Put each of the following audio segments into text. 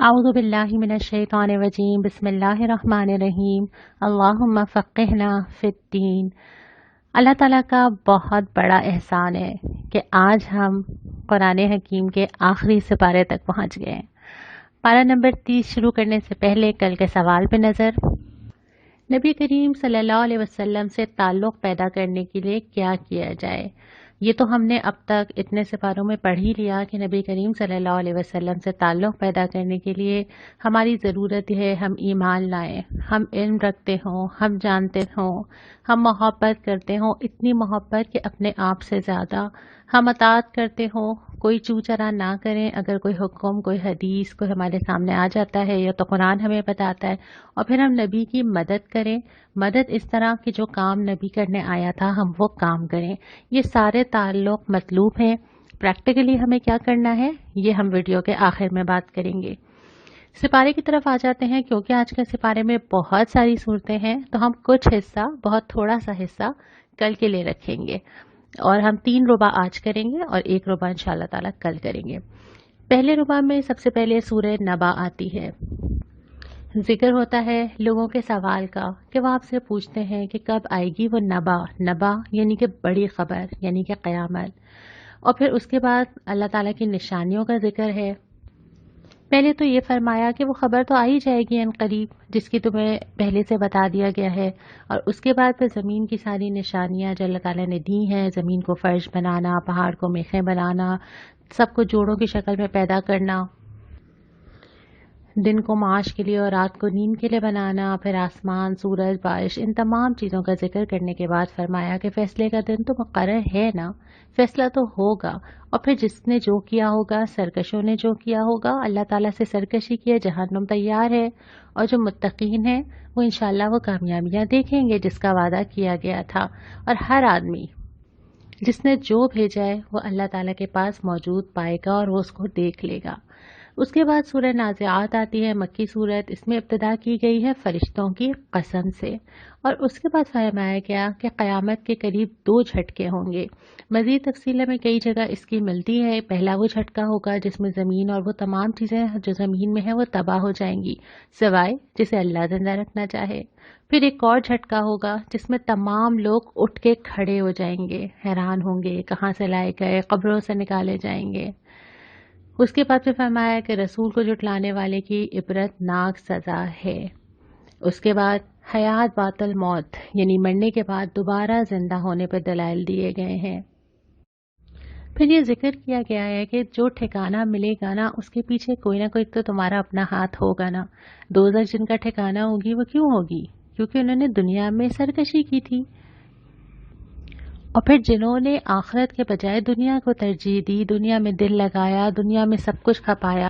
اعوذ باللہ من الشیطان الرجیم بسم اللہ الرحمن الرحیم اللہم فقہنا فی الدین۔ اللہ تعالیٰ کا بہت بڑا احسان ہے کہ آج ہم قرآن حکیم کے آخری سپارے تک پہنچ گئے ہیں۔ پارہ نمبر 30 شروع کرنے سے پہلے کل کے سوال پہ نظر۔ نبی کریم صلی اللہ علیہ وسلم سے تعلق پیدا کرنے کے لیے کیا کیا جائے؟ یہ تو ہم نے اب تک اتنے سپاروں میں پڑھ ہی لیا کہ نبی کریم صلی اللہ علیہ وسلم سے تعلق پیدا کرنے کے لیے ہماری ضرورت ہے ہم ایمان لائیں، ہم علم رکھتے ہوں، ہم جانتے ہوں، ہم محبت کرتے ہوں، اتنی محبت کہ اپنے آپ سے زیادہ ہم اطاعت کرتے ہوں، کوئی چوچرا نہ کریں۔ اگر کوئی حکم، کوئی حدیث، کوئی ہمارے سامنے آ جاتا ہے یا تو قرآن ہمیں بتاتا ہے، اور پھر ہم نبی کی مدد کریں۔ مدد اس طرح کہ جو کام نبی کرنے آیا تھا ہم وہ کام کریں۔ یہ سارے تعلق مطلوب ہیں۔ پریکٹیکلی ہمیں کیا کرنا ہے یہ ہم ویڈیو کے آخر میں بات کریں گے۔ سپارے کی طرف آ جاتے ہیں۔ کیونکہ آج کے سپارے میں بہت ساری صورتیں ہیں تو ہم کچھ حصہ، بہت تھوڑا سا حصہ کل کے لیے رکھیں گے، اور ہم 3 ربع آج کریں گے اور 1 ربع انشاءاللہ تعالیٰ کل کریں گے۔ پہلے ربع میں سب سے پہلے سورہ نبا آتی ہے۔ ذکر ہوتا ہے لوگوں کے سوال کا کہ وہ آپ سے پوچھتے ہیں کہ کب آئے گی وہ نبا یعنی کہ بڑی خبر، یعنی کہ قیامت۔ اور پھر اس کے بعد اللہ تعالیٰ کی نشانیوں کا ذکر ہے۔ پہلے تو یہ فرمایا کہ وہ خبر تو آئی جائے گی ان قریب جس کی تمہیں پہلے سے بتا دیا گیا ہے، اور اس کے بعد پھر زمین کی ساری نشانیاں جو اللہ تعالیٰ نے دی ہیں، زمین کو فرش بنانا، پہاڑ کو میخیں بنانا، سب کو جوڑوں کی شکل میں پیدا کرنا، دن کو معاش کے لیے اور رات کو نیند کے لیے بنانا، پھر آسمان، سورج، بارش، ان تمام چیزوں کا ذکر کرنے کے بعد فرمایا کہ فیصلے کا دن تو مقرر ہے نا، فیصلہ تو ہوگا، اور پھر جس نے جو کیا ہوگا، سرکشوں نے جو کیا ہوگا، اللہ تعالیٰ سے سرکشی کی ہے، جہنم تیار ہے، اور جو متقین ہیں وہ انشاءاللہ وہ کامیابیاں دیکھیں گے جس کا وعدہ کیا گیا تھا۔ اور ہر آدمی جس نے جو بھیجا ہے وہ اللہ تعالیٰ کے پاس موجود پائے گا اور وہ اس کو دیکھ لے گا۔ اس کے بعد سورہ نازعات آتی ہے، مکی صورت۔ اس میں ابتدا کی گئی ہے فرشتوں کی قسم سے، اور اس کے بعد فرمایا گیا کہ قیامت کے قریب 2 جھٹکے ہوں گے۔ مزید تفصیل میں کئی جگہ اس کی ملتی ہے۔ پہلا وہ جھٹکا ہوگا جس میں زمین اور وہ تمام چیزیں جو زمین میں ہیں وہ تباہ ہو جائیں گی، سوائے جسے اللہ زندہ رکھنا چاہے۔ پھر ایک اور جھٹکا ہوگا جس میں تمام لوگ اٹھ کے کھڑے ہو جائیں گے، حیران ہوں گے کہاں سے لائے گئے، قبروں سے نکالے جائیں گے۔ اس کے بعد پھر فرمایا کہ رسول کو جھٹلانے والے کی عبرت ناک سزا ہے۔ اس کے بعد حیات بعد الموت یعنی مرنے کے بعد دوبارہ زندہ ہونے پر دلائل دیے گئے ہیں۔ پھر یہ ذکر کیا گیا ہے کہ جو ٹھکانہ ملے گا نا اس کے پیچھے کوئی نہ کوئی تو تمہارا اپنا ہاتھ ہوگا نا۔ دوزخ جن کا ٹھکانہ ہوگی وہ کیوں ہوگی؟ کیونکہ انہوں نے دنیا میں سرکشی کی تھی، اور پھر جنہوں نے آخرت کے بجائے دنیا کو ترجیح دی، دنیا میں دل لگایا، دنیا میں سب کچھ کھپایا،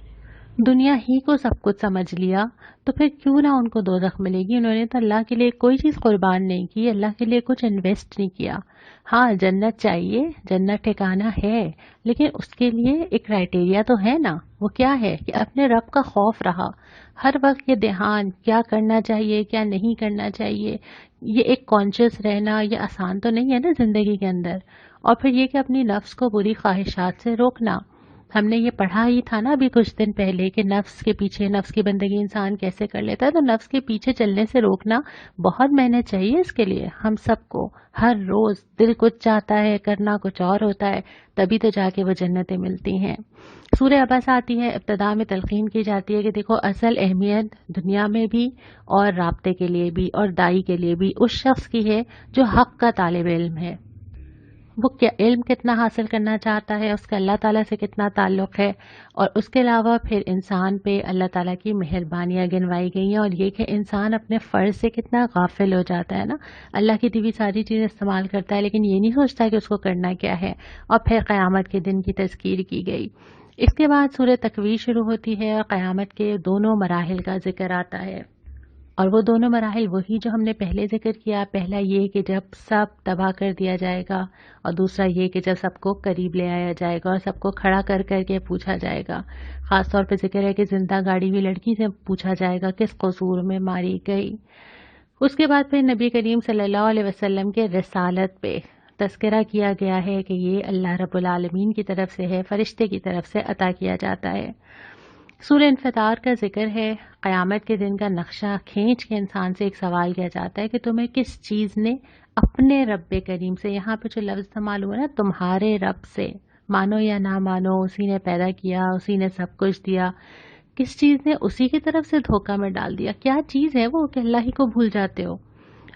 دنیا ہی کو سب کچھ سمجھ لیا، تو پھر کیوں نہ ان کو دوزخ ملے گی؟ انہوں نے تو اللہ کے لیے کوئی چیز قربان نہیں کی، اللہ کے لیے کچھ انویسٹ نہیں کیا۔ ہاں جنت چاہیے، جنت ٹھکانہ ہے، لیکن اس کے لیے ایک کرائٹیریا تو ہے نا۔ وہ کیا ہے کہ اپنے رب کا خوف رہا، ہر وقت یہ دھیان کیا کرنا چاہیے کیا نہیں کرنا چاہیے، یہ ایک کانشیس رہنا یہ آسان تو نہیں ہے نا زندگی کے اندر۔ اور پھر یہ کہ اپنی نفس کو بری خواہشات سے روکنا۔ ہم نے یہ پڑھا ہی تھا نا ابھی کچھ دن پہلے کہ نفس کے پیچھے، نفس کی بندگی انسان کیسے کر لیتا ہے، تو نفس کے پیچھے چلنے سے روکنا بہت محنت چاہیے اس کے لیے ہم سب کو۔ ہر روز دل کچھ چاہتا ہے، کرنا کچھ اور ہوتا ہے، تبھی تو جا کے وہ جنتیں ملتی ہیں۔ سورہ عبس آتی ہے، ابتدا میں تلقین کی جاتی ہے کہ دیکھو اصل اہمیت دنیا میں بھی اور رابطے کے لیے بھی اور دائی کے لیے بھی اس شخص کی ہے جو حق کا طالب علم ہے۔ وہ کیا علم کتنا حاصل کرنا چاہتا ہے، اس کا اللہ تعالیٰ سے کتنا تعلق ہے، اور اس کے علاوہ پھر انسان پہ اللہ تعالیٰ کی مہربانیاں گنوائی گئی ہیں، اور یہ کہ انسان اپنے فرض سے کتنا غافل ہو جاتا ہے نا۔ اللہ کی دی ہوئی ساری چیزیں استعمال کرتا ہے لیکن یہ نہیں سوچتا کہ اس کو کرنا کیا ہے۔ اور پھر قیامت کے دن کی تذکیر کی گئی۔ اس کے بعد سورہ تکویر شروع ہوتی ہے اور قیامت کے دونوں مراحل کا ذکر آتا ہے، اور وہ دونوں مراحل وہی جو ہم نے پہلے ذکر کیا۔ پہلا یہ کہ جب سب تباہ کر دیا جائے گا، اور دوسرا یہ کہ جب سب کو قریب لے آیا جائے گا اور سب کو کھڑا کر کر کے پوچھا جائے گا۔ خاص طور پہ ذکر ہے کہ زندہ گاڑی ہوئی لڑکی سے پوچھا جائے گا کس قصور میں ماری گئی۔ اس کے بعد پھر نبی کریم صلی اللہ علیہ وسلم کے رسالت پہ تذکرہ کیا گیا ہے کہ یہ اللہ رب العالمین کی طرف سے ہے، فرشتے کی طرف سے عطا کیا جاتا ہے۔ سورہ انفطار کا ذکر ہے۔ قیامت کے دن کا نقشہ کھینچ کے انسان سے ایک سوال کیا جاتا ہے کہ تمہیں کس چیز نے اپنے رب کریم سے، یہاں پہ جو لفظ استعمال ہوا نا تمہارے رب سے، مانو یا نہ مانو اسی نے پیدا کیا، اسی نے سب کچھ دیا، کس چیز نے اسی کی طرف سے دھوکہ میں ڈال دیا؟ کیا چیز ہے وہ کہ اللہ ہی کو بھول جاتے ہو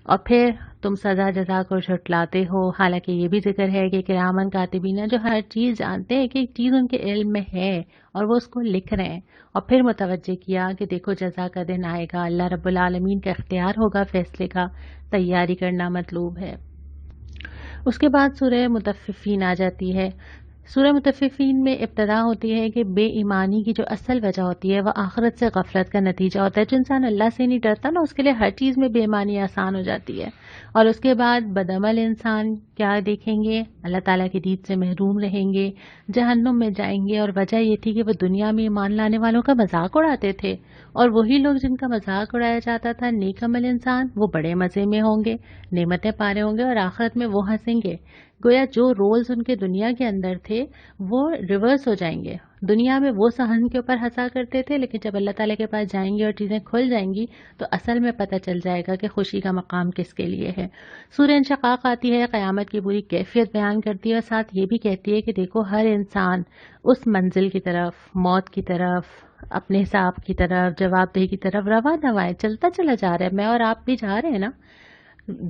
اور پھر تم سزا جزا کو جھٹلاتے ہو؟ حالانکہ یہ بھی ذکر ہے کہ کرامن کاتبین جو ہر چیز جانتے ہیں کہ ایک چیز ان کے علم میں ہے اور وہ اس کو لکھ رہے ہیں، اور پھر متوجہ کیا کہ دیکھو جزا کا دن آئے گا، اللہ رب العالمین کا اختیار ہوگا، فیصلے کا تیاری کرنا مطلوب ہے۔ اس کے بعد سورہ مطففین آ جاتی ہے۔ سورہ مطففین میں ابتدا ہوتی ہے کہ بے ایمانی کی جو اصل وجہ ہوتی ہے وہ آخرت سے غفلت کا نتیجہ ہوتا ہے۔ جو انسان اللہ سے نہیں ڈرتا نا، اس کے لیے ہر چیز میں بے ایمانی آسان ہو جاتی ہے۔ اور اس کے بعد بدعمل انسان کیا دیکھیں گے؟ اللہ تعالیٰ کی دید سے محروم رہیں گے، جہنم میں جائیں گے، اور وجہ یہ تھی کہ وہ دنیا میں ایمان لانے والوں کا مذاق اڑاتے تھے، اور وہی لوگ جن کا مذاق اڑایا جاتا تھا، نیک عمل انسان، وہ بڑے مزے میں ہوں گے، نعمتیں پا رہے ہوں گے، اور آخرت میں وہ ہنسیں گے۔ گویا جو رولز ان کے دنیا کے اندر تھے وہ ریورس ہو جائیں گے۔ دنیا میں وہ سہن کے اوپر ہنسا کرتے تھے، لیکن جب اللہ تعالیٰ کے پاس جائیں گے اور چیزیں کھل جائیں گی تو اصل میں پتہ چل جائے گا کہ خوشی کا مقام کس کے لیے ہے۔ سورہ انشقاق آتی ہے، قیامت کی پوری کیفیت بیان کرتی ہے، اور ساتھ یہ بھی کہتی ہے کہ دیکھو ہر انسان اس منزل کی طرف، موت کی طرف، اپنے حساب کی طرف، جواب دہی کی طرف رواں نواں چلتا چلا جا رہا ہے۔ میں اور آپ بھی جا رہے ہیں نا،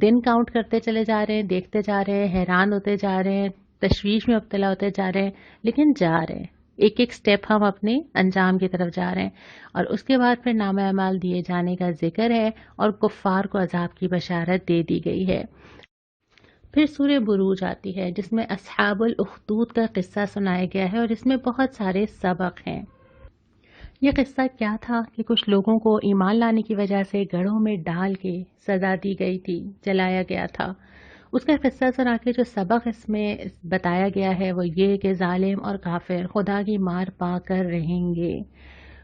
دن کاؤنٹ کرتے چلے جا رہے ہیں، دیکھتے جا رہے ہیں، حیران ہوتے جا رہے ہیں، تشویش میں مبتلا ہوتے جا رہے ہیں، لیکن جا رہے ہیں، ایک ایک سٹیپ ہم اپنے انجام کی طرف جا رہے ہیں۔ اور اس کے بعد پھر نامہ اعمال دیے جانے کا ذکر ہے، اور کفار کو عذاب کی بشارت دے دی گئی ہے۔ پھر سورہ بروج آتی ہے جس میں اصحاب الاخدود کا قصہ سنایا گیا ہے، اور اس میں بہت سارے سبق ہیں۔ یہ قصہ کیا تھا کہ کچھ لوگوں کو ایمان لانے کی وجہ سے گڑھوں میں ڈال کے سزا دی گئی تھی، جلایا گیا تھا۔ اس کا قصہ سنا کے جو سبق اس میں بتایا گیا ہے وہ یہ کہ ظالم اور کافر خدا کی مار پا کر رہیں گے،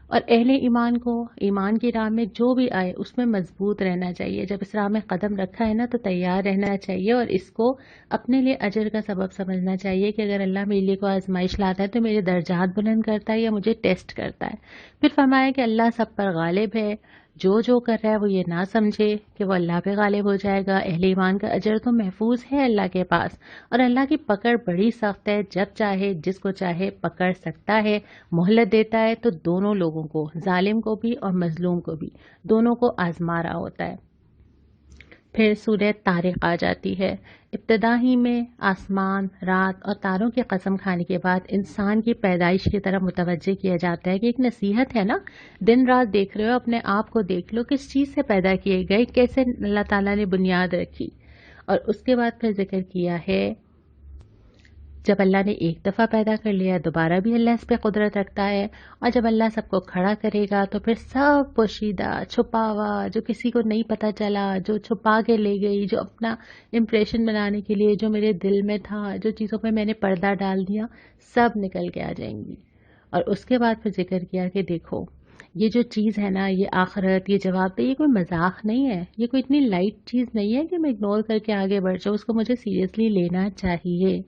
اور اہل ایمان کو ایمان کی راہ میں جو بھی آئے اس میں مضبوط رہنا چاہیے۔ جب اس راہ میں قدم رکھا ہے نا تو تیار رہنا چاہیے، اور اس کو اپنے لیے اجر کا سبب سمجھنا چاہیے کہ اگر اللہ میرے لیے کو آزمائش لاتا ہے تو میرے درجات بلند کرتا ہے یا مجھے ٹیسٹ کرتا ہے۔ پھر فرمایا کہ اللہ سب پر غالب ہے، جو کر رہا ہے وہ یہ نہ سمجھے کہ وہ اللہ پہ غالب ہو جائے گا۔ اہل ایمان کا اجر تو محفوظ ہے اللہ کے پاس، اور اللہ کی پکڑ بڑی سخت ہے، جب چاہے جس کو چاہے پکڑ سکتا ہے، مہلت دیتا ہے تو دونوں لوگوں کو، ظالم کو بھی اور مظلوم کو بھی، دونوں کو آزما رہا ہوتا ہے۔ پھر سورہ طارق آ جاتی ہے۔ ابتدا ہی میں آسمان، رات اور تاروں کی قسم کھانے کے بعد انسان کی پیدائش کی طرف متوجہ کیا جاتا ہے کہ ایک نصیحت ہے نا، دن رات دیکھ رہے ہو، اپنے آپ کو دیکھ لو، کس چیز سے پیدا کیے گئے، کیسے اللہ تعالیٰ نے بنیاد رکھی۔ اور اس کے بعد پھر ذکر کیا ہے جب اللہ نے ایک دفعہ پیدا کر لیا دوبارہ بھی اللہ اس پہ قدرت رکھتا ہے، اور جب اللہ سب کو کھڑا کرے گا تو پھر سب پوشیدہ، چھپا ہوا، جو کسی کو نہیں پتہ چلا، جو چھپا کے لے گئی، جو اپنا امپریشن بنانے کے لیے جو میرے دل میں تھا، جو چیزوں پہ میں نے پردہ ڈال دیا، سب نکل کے آ جائیں گی۔ اور اس کے بعد پھر ذکر کیا کہ دیکھو یہ جو چیز ہے نا، یہ آخرت، یہ جواب دہ، یہ کوئی مذاق نہیں ہے، یہ کوئی اتنی لائٹ چیز نہیں ہے کہ میں اگنور کر کے آگے بڑھ جاؤں، اس کو مجھے سیریسلی لینا چاہیے۔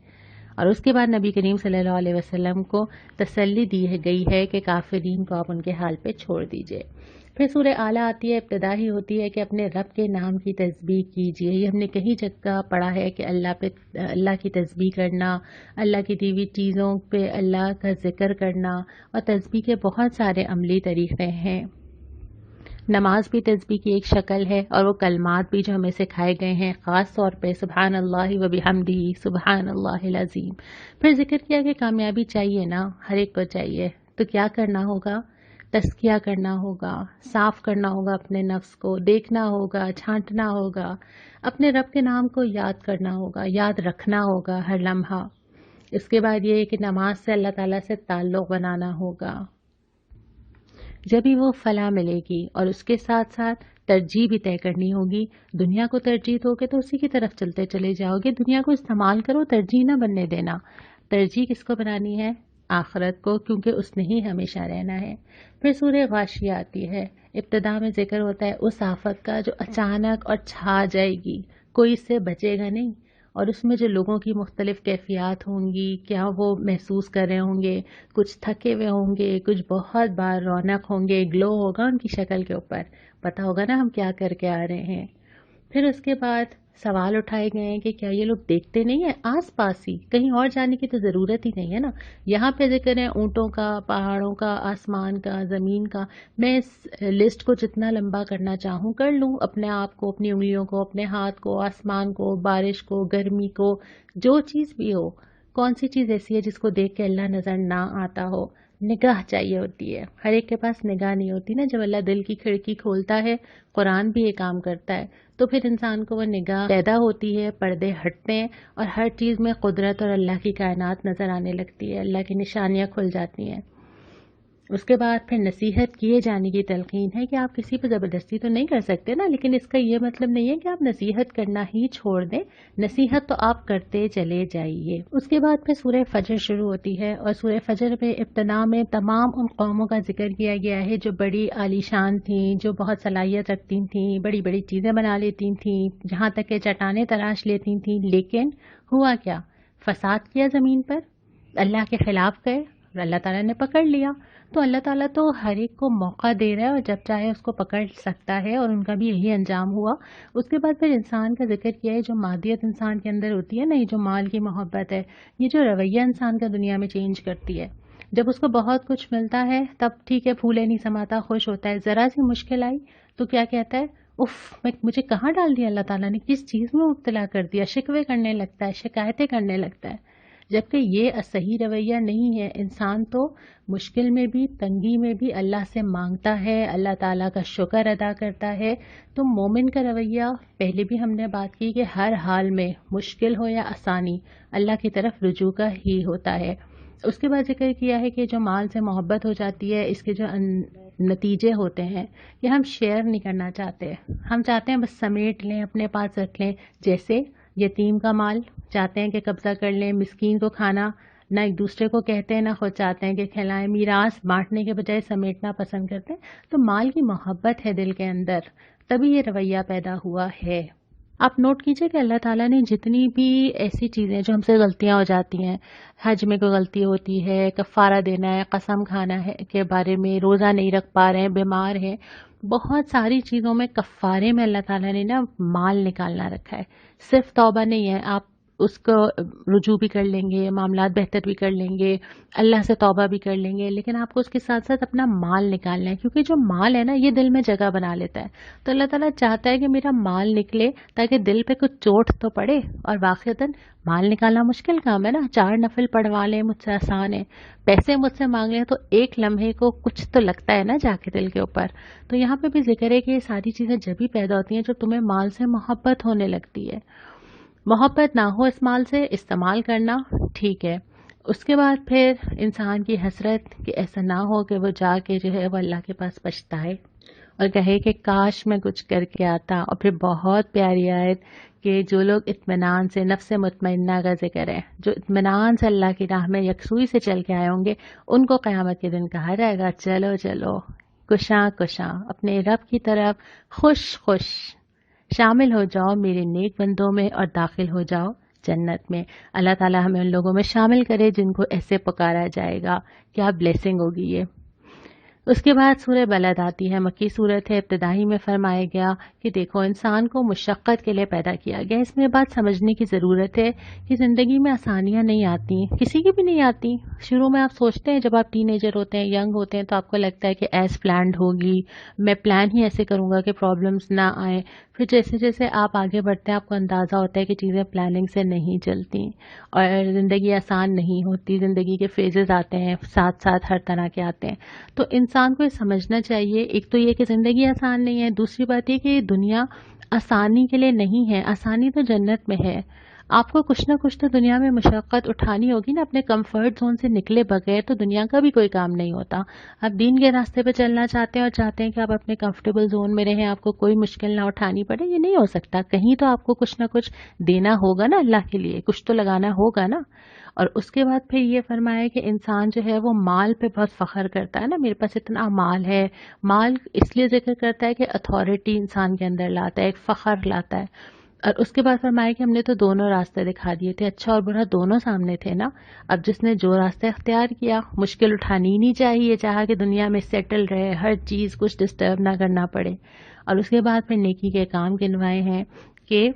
اور اس کے بعد نبی کریم صلی اللہ علیہ وسلم کو تسلی دی گئی ہے کہ کافرین کو آپ ان کے حال پہ چھوڑ دیجئے۔ پھر سورہ اعلیٰ آتی ہے، ابتدا ہی ہوتی ہے کہ اپنے رب کے نام کی تسبیح کیجئے۔ یہ ہم نے کہیں جگہ پڑھا ہے کہ اللہ کی تسبیح کرنا، اللہ کی دی ہوئی چیزوں پہ اللہ کا ذکر کرنا، اور تسبیح کے بہت سارے عملی طریقے ہیں۔ نماز بھی تسبیح کی ایک شکل ہے، اور وہ کلمات بھی جو ہمیں سکھائے گئے ہیں، خاص طور پہ سبحان اللہ و بحمدہ، سبحان اللہ العظیم۔ پھر ذکر کیا کہ کامیابی چاہیے نا، ہر ایک کو چاہیے، تو کیا کرنا ہوگا؟ تزکیہ کرنا ہوگا، صاف کرنا ہوگا اپنے نفس کو، دیکھنا ہوگا، چھانٹنا ہوگا، اپنے رب کے نام کو یاد کرنا ہوگا، یاد رکھنا ہوگا ہر لمحہ۔ اس کے بعد یہ کہ نماز سے اللہ تعالیٰ سے تعلق بنانا ہوگا، جب ہی وہ فلاح ملے گی، اور اس کے ساتھ ساتھ ترجیح بھی طے کرنی ہوگی۔ دنیا کو ترجیح دو گے تو اسی کی طرف چلتے چلے جاؤ گے، دنیا کو استعمال کرو، ترجیح نہ بننے دینا۔ ترجیح کس کو بنانی ہے؟ آخرت کو، کیونکہ اس نے ہی ہمیشہ رہنا ہے۔ پھر سورہ غاشیہ آتی ہے، ابتدا میں ذکر ہوتا ہے اس آفت کا جو اچانک اور چھا جائے گی، کوئی اس سے بچے گا نہیں، اور اس میں جو لوگوں کی مختلف کیفیات ہوں گی، کیا وہ محسوس کر رہے ہوں گے، کچھ تھکے ہوئے ہوں گے، کچھ بہت بار رونق ہوں گے، گلو ہوگا ان کی شکل کے اوپر، پتہ ہوگا نا ہم کیا کر کے آ رہے ہیں۔ پھر اس کے بعد سوال اٹھائے گئے ہیں کہ کیا یہ لوگ دیکھتے نہیں ہیں آس پاس ہی، کہیں اور جانے کی تو ضرورت ہی نہیں ہے نا، یہاں پہ ذکر ہے اونٹوں کا، پہاڑوں کا، آسمان کا، زمین کا، میں اس لسٹ کو جتنا لمبا کرنا چاہوں کر لوں، اپنے آپ کو، اپنی انگلیوں کو، اپنے ہاتھ کو، آسمان کو، بارش کو، گرمی کو، جو چیز بھی ہو، کون سی چیز ایسی ہے جس کو دیکھ کے اللہ نظر نہ آتا ہو؟ نگاہ چاہیے ہوتی ہے، ہر ایک کے پاس نگاہ نہیں ہوتی نا، جب اللہ دل کی کھڑکی کھولتا ہے، قرآن بھی یہ کام کرتا ہے، تو پھر انسان کو وہ نگاہ پیدا ہوتی ہے، پردے ہٹتے ہیں اور ہر چیز میں قدرت اور اللہ کی کائنات نظر آنے لگتی ہے، اللہ کی نشانیاں کھل جاتی ہیں۔ اس کے بعد پھر نصیحت کیے جانے کی تلقین ہے کہ آپ کسی پہ زبردستی تو نہیں کر سکتے نا، لیکن اس کا یہ مطلب نہیں ہے کہ آپ نصیحت کرنا ہی چھوڑ دیں، نصیحت تو آپ کرتے چلے جائیے۔ اس کے بعد پھر سورہ فجر شروع ہوتی ہے، اور سورہ فجر میں ابتدا میں تمام ان قوموں کا ذکر کیا گیا ہے جو بڑی عالی شان تھیں، جو بہت صلاحیت رکھتی تھیں، بڑی بڑی چیزیں بنا لیتی تھیں، جہاں تک کہ چٹانیں تراش لیتی تھیں، لیکن ہوا کیا؟ فساد کیا زمین پر، اللہ کے خلاف گئے اور اللہ تعالیٰ نے پکڑ لیا۔ تو اللہ تعالیٰ تو ہر ایک کو موقع دے رہا ہے اور جب چاہے اس کو پکڑ سکتا ہے، اور ان کا بھی یہی انجام ہوا۔ اس کے بعد پھر انسان کا ذکر کیا ہے، جو مادیت انسان کے اندر ہوتی ہے نا، یہ جو مال کی محبت ہے، یہ جو رویہ انسان کا دنیا میں چینج کرتی ہے۔ جب اس کو بہت کچھ ملتا ہے تب ٹھیک ہے، پھولے نہیں سماتا، خوش ہوتا ہے، ذرا سی مشکل آئی تو کیا کہتا ہے؟ مجھے کہاں ڈال دیا اللہ تعالیٰ نے، کس چیز میں مبتلا کر دیا، شکوے کرنے لگتا ہے، شکایتیں کرنے لگتا ہے۔ جبکہ یہ صحیح رویہ نہیں ہے، انسان تو مشکل میں بھی، تنگی میں بھی اللہ سے مانگتا ہے، اللہ تعالیٰ کا شکر ادا کرتا ہے۔ تو مومن کا رویہ، پہلے بھی ہم نے بات کی کہ ہر حال میں، مشکل ہو یا آسانی، اللہ کی طرف رجوع کا ہی ہوتا ہے۔ اس کے بعد ذکر کیا ہے کہ جو مال سے محبت ہو جاتی ہے، اس کے جو نتیجے ہوتے ہیں، یہ ہم شیئر نہیں کرنا چاہتے، ہم چاہتے ہیں بس سمیٹ لیں، اپنے پاس رکھ لیں، جیسے یتیم کا مال چاہتے ہیں کہ قبضہ کر لیں، مسکین کو کھانا نہ ایک دوسرے کو کہتے ہیں، نہ خود چاہتے ہیں کہ کھلائیں، میراث بانٹنے کے بجائے سمیٹنا پسند کرتے ہیں۔ تو مال کی محبت ہے دل کے اندر، تبھی یہ رویہ پیدا ہوا ہے۔ آپ نوٹ کیجئے کہ اللہ تعالیٰ نے جتنی بھی ایسی چیزیں جو ہم سے غلطیاں ہو جاتی ہیں، حج میں کوئی غلطی ہوتی ہے، کفارہ دینا ہے، قسم کھانا ہے کے بارے میں، روزہ نہیں رکھ پا رہے ہیں، بیمار ہیں، بہت ساری چیزوں میں کفارے میں اللہ تعالیٰ نے مال نکالنا رکھا ہے۔ صرف توبہ نہیں ہے، آپ اس کو رجوع بھی کر لیں گے، معاملات بہتر بھی کر لیں گے، اللہ سے توبہ بھی کر لیں گے، لیکن آپ کو اس کے ساتھ ساتھ اپنا مال نکالنا ہے، کیونکہ جو مال ہے نا، یہ دل میں جگہ بنا لیتا ہے۔ تو اللہ تعالیٰ چاہتا ہے کہ میرا مال نکلے تاکہ دل پہ کچھ چوٹ تو پڑے، اور واقعتاً مال نکالنا مشکل کام ہے نا، 4 نفل پڑھوا لیں مجھ سے آسان ہے، پیسے مجھ سے مانگ لیں تو ایک لمحے کو کچھ تو لگتا ہے نا جا کے دل کے اوپر۔ تو یہاں پہ بھی ذکر ہے کہ یہ ساری چیزیں جب ہی پیدا ہوتی ہیں جب تمہیں مال سے محبت ہونے لگتی ہے۔ محبت نہ ہو اس مال سے، استعمال کرنا ٹھیک ہے، اس کے بعد پھر انسان کی حسرت کہ ایسا نہ ہو کہ وہ جا کے جو ہے وہ اللہ کے پاس پچھتائے اور کہے کہ کاش میں کچھ کر کے آتا۔ اور پھر بہت پیاری آیت کہ جو لوگ اطمینان سے، نفس مطمئنہ کا ذکر ہے، جو اطمینان سے اللہ کی راہ میں یکسوئی سے چل کے آئے ہوں گے، ان کو قیامت کے دن کہا جائے گا چلو چلو کشاں کشاں اپنے رب کی طرف خوش خوش شامل ہو جاؤ میرے نیک بندوں میں اور داخل ہو جاؤ جنت میں۔ اللہ تعالی ہمیں ان لوگوں میں شامل کرے جن کو ایسے پکارا جائے گا۔ کیا بلیسنگ ہوگی یہ۔ اس کے بعد سورہ بلد آتی ہے، مکی صورت ہے، ابتدائی میں فرمایا گیا کہ دیکھو انسان کو مشقت کے لیے پیدا کیا گیا۔ اس میں بات سمجھنے کی ضرورت ہے کہ زندگی میں آسانیاں نہیں آتی، کسی کی بھی نہیں آتی۔ شروع میں آپ سوچتے ہیں، جب آپ ٹین ایجر ہوتے ہیں، ینگ ہوتے ہیں، تو آپ کو لگتا ہے کہ ایز پلانڈ ہوگی، میں پلان ہی ایسے کروں گا کہ پرابلمز نہ آئیں۔ پھر جیسے جیسے آپ آگے بڑھتے ہیں، آپ کو اندازہ ہوتا ہے کہ چیزیں پلاننگ سے نہیں چلتی اور زندگی آسان نہیں ہوتی، زندگی کے فیزز آتے ہیں، ساتھ ساتھ ہر طرح کے آتے ہیں۔ تو انسان کو یہ سمجھنا چاہیے، ایک تو یہ کہ زندگی آسان نہیں ہے، دوسری بات یہ کہ یہ دنیا آسانی کے لیے نہیں ہے، آسانی تو جنت میں ہے۔ آپ کو کچھ نہ کچھ تو دنیا میں مشقت اٹھانی ہوگی نا، اپنے کمفرٹ زون سے نکلے بغیر تو دنیا کا بھی کوئی کام نہیں ہوتا۔ آپ دین کے راستے پہ چلنا چاہتے ہیں اور چاہتے ہیں کہ آپ اپنے کمفرٹیبل زون میں رہیں، آپ کو کوئی مشکل نہ اٹھانی پڑے، یہ نہیں ہو سکتا۔ کہیں تو آپ کو کچھ نہ کچھ دینا ہوگا نا اللہ کے لیے، کچھ تو لگانا ہوگا نا۔ اور اس کے بعد پھر یہ فرمایا کہ انسان جو ہے وہ مال پہ بہت فخر کرتا ہے نا، میرے پاس اتنا مال ہے۔ مال اس لیے ذکر کرتا ہے کہ اتھارٹی انسان کے اندر لاتا ہے، ایک فخر لاتا ہے۔ اور اس کے بعد فرمایا کہ ہم نے تو دونوں راستے دکھا دیے تھے، اچھا اور برا دونوں سامنے تھے نا. اب جس نے جو راستہ اختیار کیا، مشکل اٹھانی ہی نہیں چاہیے، چاہا کہ دنیا میں سیٹل رہے، ہر چیز کچھ ڈسٹرب نہ کرنا پڑے. اور اس کے بعد پھر نیکی کے کام گنوائے ہیں کہ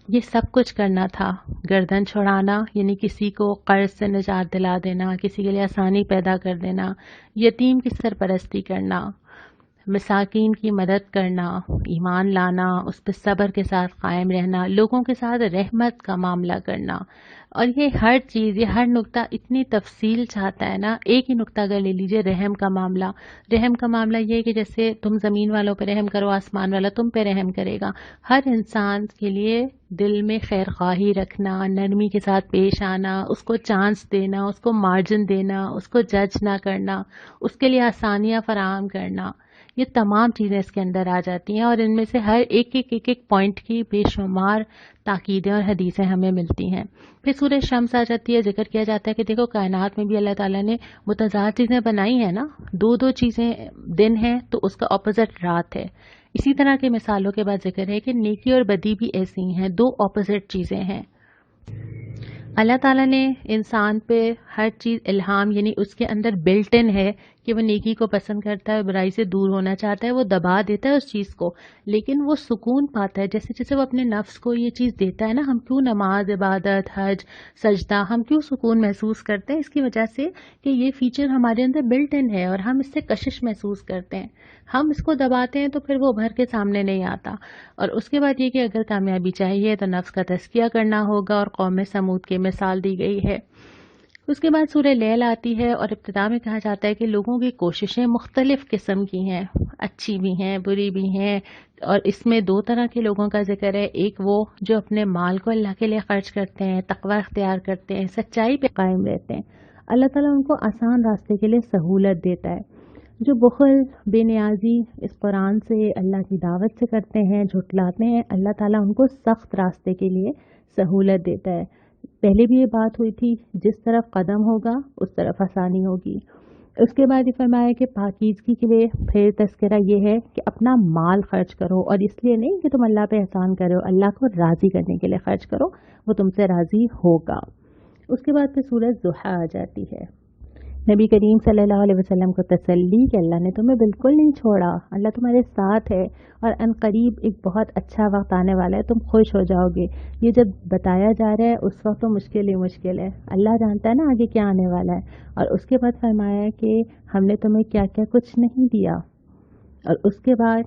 یہ سب کچھ کرنا تھا. گردن چھڑانا یعنی کسی کو قرض سے نجات دلا دینا، کسی کے لیے آسانی پیدا کر دینا، یتیم کی سرپرستی کرنا، مساکین کی مدد کرنا، ایمان لانا، اس پہ صبر کے ساتھ قائم رہنا، لوگوں کے ساتھ رحمت کا معاملہ کرنا. اور یہ ہر چیز، یہ ہر نقطہ اتنی تفصیل چاہتا ہے نا. ایک ہی نقطہ اگر لے لیجئے، رحم کا معاملہ. رحم کا معاملہ یہ ہے کہ جیسے تم زمین والوں پہ رحم کرو، آسمان والا تم پہ رحم کرے گا. ہر انسان کے لیے دل میں خیر خواہی رکھنا، نرمی کے ساتھ پیش آنا، اس کو چانس دینا، اس کو مارجن دینا، اس کو جج نہ کرنا، اس کے لیے آسانیاں فراہم کرنا. یہ تمام چیزیں اس کے اندر آ جاتی ہیں، اور ان میں سے ہر ایک پوائنٹ کی بے شمار تاکیدیں اور حدیثیں ہمیں ملتی ہیں. پھر سورہ شمس آ جاتی ہے، ذکر کیا جاتا ہے کہ دیکھو کائنات میں بھی اللہ تعالیٰ نے متضاد چیزیں بنائی ہیں نا. دو چیزیں دن ہیں تو اس کا اپوزٹ رات ہے. اسی طرح کے مثالوں کے بعد ذکر ہے کہ نیکی اور بدی بھی ایسی ہیں، دو اپوزٹ چیزیں ہیں. اللہ تعالیٰ نے انسان پہ ہر چیز الہام یعنی اس کے اندر بلٹ ان ہے کہ وہ نیکی کو پسند کرتا ہے، برائی سے دور ہونا چاہتا ہے، وہ دبا دیتا ہے اس چیز کو، لیکن وہ سکون پاتا ہے. جیسے جیسے وہ اپنے نفس کو یہ چیز دیتا ہے نا. ہم کیوں نماز، عبادت، حج، سجدہ ہم کیوں سکون محسوس کرتے ہیں؟ اس کی وجہ سے کہ یہ فیچر ہمارے اندر بلٹ ان ہے اور ہم اس سے کشش محسوس کرتے ہیں. ہم اس کو دباتے ہیں تو پھر وہ ابھر کے سامنے نہیں آتا. اور اس کے بعد یہ کہ اگر کامیابی چاہیے تو نفس کا تزکیہ کرنا ہوگا، اور قوم سمود کی مثال دی گئی ہے. اس کے بعد سورہ لیل آتی ہے اور ابتدا میں کہا جاتا ہے کہ لوگوں کی کوششیں مختلف قسم کی ہیں، اچھی بھی ہیں، بری بھی ہیں. اور اس میں دو طرح کے لوگوں کا ذکر ہے. ایک وہ جو اپنے مال کو اللہ کے لیے خرچ کرتے ہیں، تقوی اختیار کرتے ہیں، سچائی پہ قائم رہتے ہیں. اللہ تعالیٰ ان کو آسان راستے کے لیے سہولت دیتا ہے. جو بخل، بے نیازی اس قرآن سے، اللہ کی دعوت سے کرتے ہیں، جھٹلاتے ہیں، اللہ تعالیٰ ان کو سخت راستے کے لیے سہولت دیتا ہے. پہلے بھی یہ بات ہوئی تھی، جس طرف قدم ہوگا اس طرف آسانی ہوگی. اس کے بعد یہ فرمایا کہ پاکیزگی کے لیے پھر تذکرہ یہ ہے کہ اپنا مال خرچ کرو، اور اس لیے نہیں کہ تم اللہ پہ احسان کرو، اللہ کو راضی کرنے کے لیے خرچ کرو، وہ تم سے راضی ہوگا. اس کے بعد پھر سورۃ ضحیٰ آ جاتی ہے. نبی کریم صلی اللہ علیہ وسلم کو تسلی کہ اللہ نے تمہیں بالکل نہیں چھوڑا، اللہ تمہارے ساتھ ہے، اور ان قریب ایک بہت اچھا وقت آنے والا ہے، تم خوش ہو جاؤ گے. یہ جب بتایا جا رہا ہے اس وقت تو مشکل ہی مشکل ہے، اللہ جانتا ہے نا آگے کیا آنے والا ہے. اور اس کے بعد فرمایا کہ ہم نے تمہیں کیا کیا کچھ نہیں دیا. اور اس کے بعد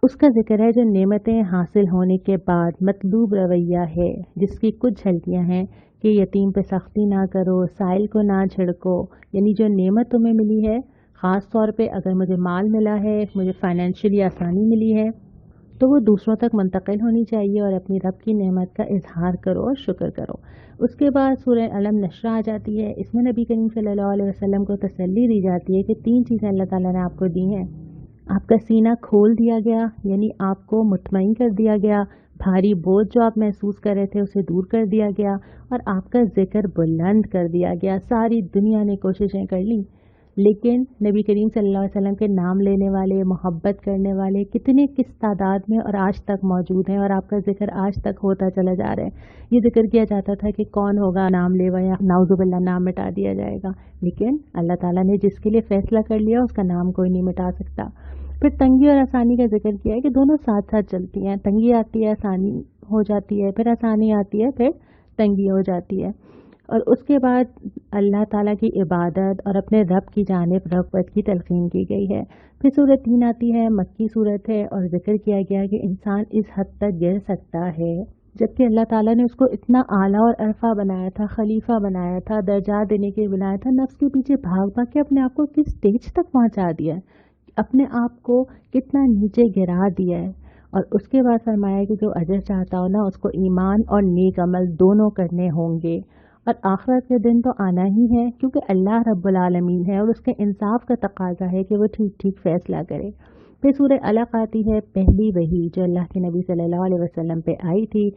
اس کا ذکر ہے جو نعمتیں حاصل ہونے کے بعد مطلوب رویہ ہے، جس کی کچھ جھلکیاں ہیں کہ یتیم پہ سختی نہ کرو، سائل کو نہ جھڑکو. یعنی جو نعمت تمہیں ملی ہے، خاص طور پہ اگر مجھے مال ملا ہے، مجھے فائنینشلی آسانی ملی ہے، تو وہ دوسروں تک منتقل ہونی چاہیے، اور اپنی رب کی نعمت کا اظہار کرو اور شکر کرو. اس کے بعد سورہ علم نشرہ آ جاتی ہے. اس میں نبی کریم صلی اللہ علیہ وسلم کو تسلی دی جاتی ہے کہ 3 چیزیں اللہ تعالیٰ نے آپ کو دی ہیں. آپ کا سینہ کھول دیا گیا، یعنی آپ کو مطمئن کر دیا گیا، بھاری بوجھ جو آپ محسوس کر رہے تھے اسے دور کر دیا گیا، اور آپ کا ذکر بلند کر دیا گیا. ساری دنیا نے کوششیں کر لیں، لیکن نبی کریم صلی اللہ علیہ وسلم کے نام لینے والے، محبت کرنے والے کتنے کس تعداد میں اور آج تک موجود ہیں، اور آپ کا ذکر آج تک ہوتا چلا جا رہا ہے. یہ ذکر کیا جاتا تھا کہ کون ہوگا نام لیوا، یا نعوذ باللہ نام مٹا دیا جائے گا، لیکن اللہ تعالیٰ نے جس کے لیے فیصلہ کر لیا اس کا نام کوئی نہیں مٹا سکتا. پھر تنگی اور آسانی کا ذکر کیا ہے کہ دونوں ساتھ ساتھ چلتی ہیں. تنگی آتی ہے، آسانی ہو جاتی ہے، پھر آسانی آتی ہے، پھر تنگی ہو جاتی ہے. اور اس کے بعد اللہ تعالیٰ کی عبادت اور اپنے رب کی جانب رغبت کی تلقین کی گئی ہے. پھر سورۃ 3 آتی ہے، مکی صورت ہے، اور ذکر کیا گیا کہ انسان اس حد تک گر سکتا ہے، جبکہ اللہ تعالیٰ نے اس کو اتنا اعلیٰ اور عرفہ بنایا تھا، خلیفہ بنایا تھا، درجات دینے کے لیے بنایا تھا، نفس کے پیچھے بھاگ بھاگ کے اپنے آپ کو کس سٹیج تک پہنچا دیا ہے، اپنے آپ کو کتنا نیچے گرا دیا ہے. اور اس کے بعد فرمایا کہ جو اجر چاہتا ہو نا، اس کو ایمان اور نیک عمل دونوں کرنے ہوں گے. اور آخرت کے دن تو آنا ہی ہے، کیونکہ اللہ رب العالمین ہے اور اس کے انصاف کا تقاضا ہے کہ وہ ٹھیک ٹھیک فیصلہ کرے. پھر سورہ علق آتی ہے، پہلی وحی جو اللہ کے نبی صلی اللہ علیہ وسلم پہ آئی تھی،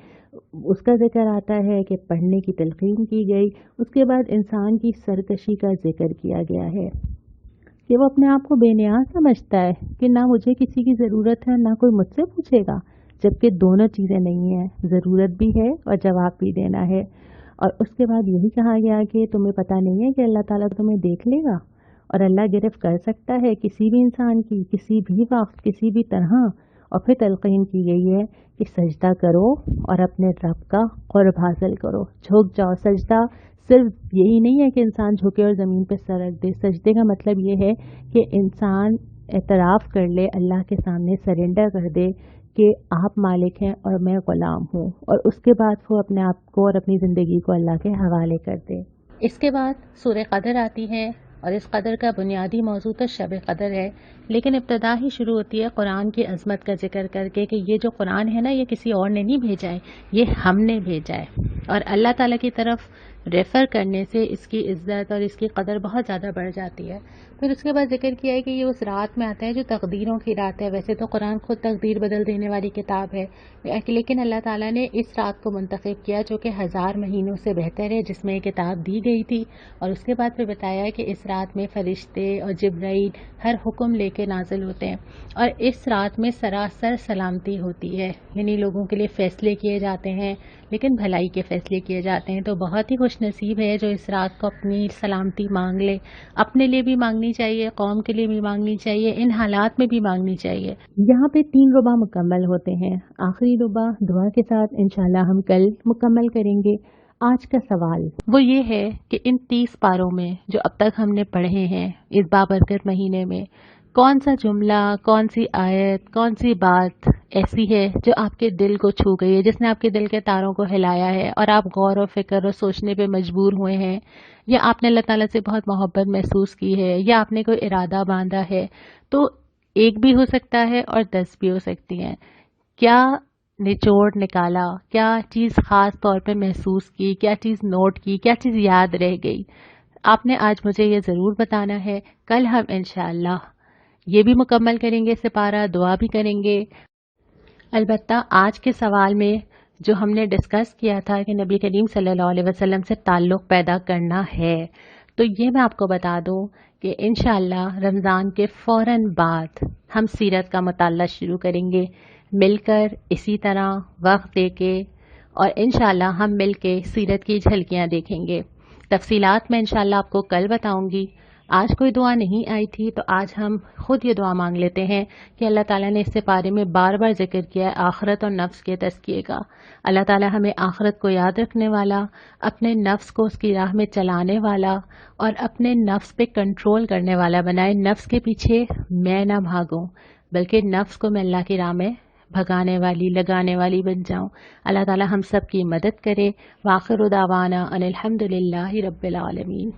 اس کا ذکر آتا ہے کہ پڑھنے کی تلقین کی گئی. اس کے بعد انسان کی سرکشی کا ذکر کیا گیا ہے کہ وہ اپنے آپ کو بے نیاز سمجھتا ہے کہ نہ مجھے کسی کی ضرورت ہے، نہ کوئی مجھ سے پوچھے گا، جبکہ دونوں چیزیں نہیں ہیں، ضرورت بھی ہے اور جواب بھی دینا ہے۔ اور اس کے بعد یہی کہا گیا کہ تمہیں پتہ نہیں ہے کہ اللہ تعالیٰ تمہیں دیکھ لے گا، اور اللہ گرفت کر سکتا ہے کسی بھی انسان کی، کسی بھی وقت، کسی بھی طرح۔ اور پھر تلقین کی گئی ہے کہ سجدہ کرو اور اپنے رب کا قرب حاصل کرو، جھک جاؤ۔ سجدہ صرف یہی نہیں ہے کہ انسان جھکے اور زمین پہ سر رکھ دے، سجدے کا مطلب یہ ہے کہ انسان اعتراف کر لے، اللہ کے سامنے سرنڈر کر دے کہ آپ مالک ہیں اور میں غلام ہوں، اور اس کے بعد وہ اپنے آپ کو اور اپنی زندگی کو اللہ کے حوالے کر دے۔ اس کے بعد سورہ قدر آتی ہے، اور اس قدر کا بنیادی موضوع تو شب قدر ہے، لیکن ابتدا ہی شروع ہوتی ہے قرآن کی عظمت کا ذکر کر کے کہ یہ جو قرآن ہے نا، یہ کسی اور نے نہیں بھیجا ہے، یہ ہم نے بھیجا ہے۔ اور اللہ تعالیٰ کی طرف ریفر کرنے سے اس کی عزت اور اس کی قدر بہت زیادہ بڑھ جاتی ہے۔ پھر اس کے بعد ذکر کیا ہے کہ یہ اس رات میں آتا ہے جو تقدیروں کی رات ہے۔ ویسے تو قرآن خود تقدیر بدل دینے والی کتاب ہے، لیکن اللہ تعالیٰ نے اس رات کو منتخب کیا جو کہ 1000 مہینوں سے بہتر ہے جس میں یہ کتاب دی گئی تھی۔ اور اس کے بعد پھر بتایا کہ اس رات میں فرشتے اور جبرائیل ہر حکم لے کے نازل ہوتے ہیں، اور اس رات میں سراسر سلامتی ہوتی ہے، یعنی لوگوں کے لیے فیصلے کیے جاتے ہیں، لیکن بھلائی کے فیصلے کیے جاتے ہیں۔ تو بہت ہی خوش نصیب ہے جو اس رات کو اپنی سلامتی مانگ لے، اپنے لیے بھی مانگنی چاہیے، قوم کے لیے بھی مانگنی چاہیے، ان حالات میں بھی مانگنی چاہیے۔ یہاں پہ 3 ربع مکمل ہوتے ہیں، آخری ربع دعا کے ساتھ انشاءاللہ ہم کل مکمل کریں گے۔ آج کا سوال وہ یہ ہے کہ ان 30 پاروں میں جو اب تک ہم نے پڑھے ہیں اس بابرکت مہینے میں، کون سا جملہ، کون سی آیت، کون سی بات ایسی ہے جو آپ کے دل کو چھو گئی ہے، جس نے آپ کے دل کے تاروں کو ہلایا ہے اور آپ غور و فکر اور سوچنے پہ مجبور ہوئے ہیں، یا آپ نے اللہ تعالیٰ سے بہت محبت محسوس کی ہے، یا آپ نے کوئی ارادہ باندھا ہے؟ تو ایک بھی ہو سکتا ہے اور 10 بھی ہو سکتی ہیں۔ کیا نچوڑ نکالا، کیا چیز خاص طور پہ محسوس کی، کیا چیز نوٹ کی، کیا چیز یاد رہ گئی؟ آپ نے آج مجھے یہ ضرور بتانا ہے۔ کل ہم انشاءاللہ یہ بھی مکمل کریں گے سپارہ، دعا بھی کریں گے۔ البتہ آج کے سوال میں جو ہم نے ڈسکس کیا تھا کہ نبی کریم صلی اللہ علیہ وسلم سے تعلق پیدا کرنا ہے، تو یہ میں آپ کو بتا دوں کہ انشاءاللہ رمضان کے فوراً بعد ہم سیرت کا مطالعہ شروع کریں گے، مل کر اسی طرح وقت دے کے، اور انشاءاللہ ہم مل کے سیرت کی جھلکیاں دیکھیں گے۔ تفصیلات میں انشاءاللہ آپ کو کل بتاؤں گی۔ آج کوئی دعا نہیں آئی تھی تو آج ہم خود یہ دعا مانگ لیتے ہیں کہ اللہ تعالیٰ نے اس سپارے میں بار بار ذکر کیا ہے آخرت اور نفس کے تزکیے کا۔ اللہ تعالیٰ ہمیں آخرت کو یاد رکھنے والا، اپنے نفس کو اس کی راہ میں چلانے والا اور اپنے نفس پہ کنٹرول کرنے والا بنائے۔ نفس کے پیچھے میں نہ بھاگوں، بلکہ نفس کو میں اللہ کی راہ میں بھگانے والی، لگانے والی بن جاؤں۔ اللہ تعالیٰ ہم سب کی مدد کرے۔ وآخر دعوانا ان الحمد للہ رب العالمین۔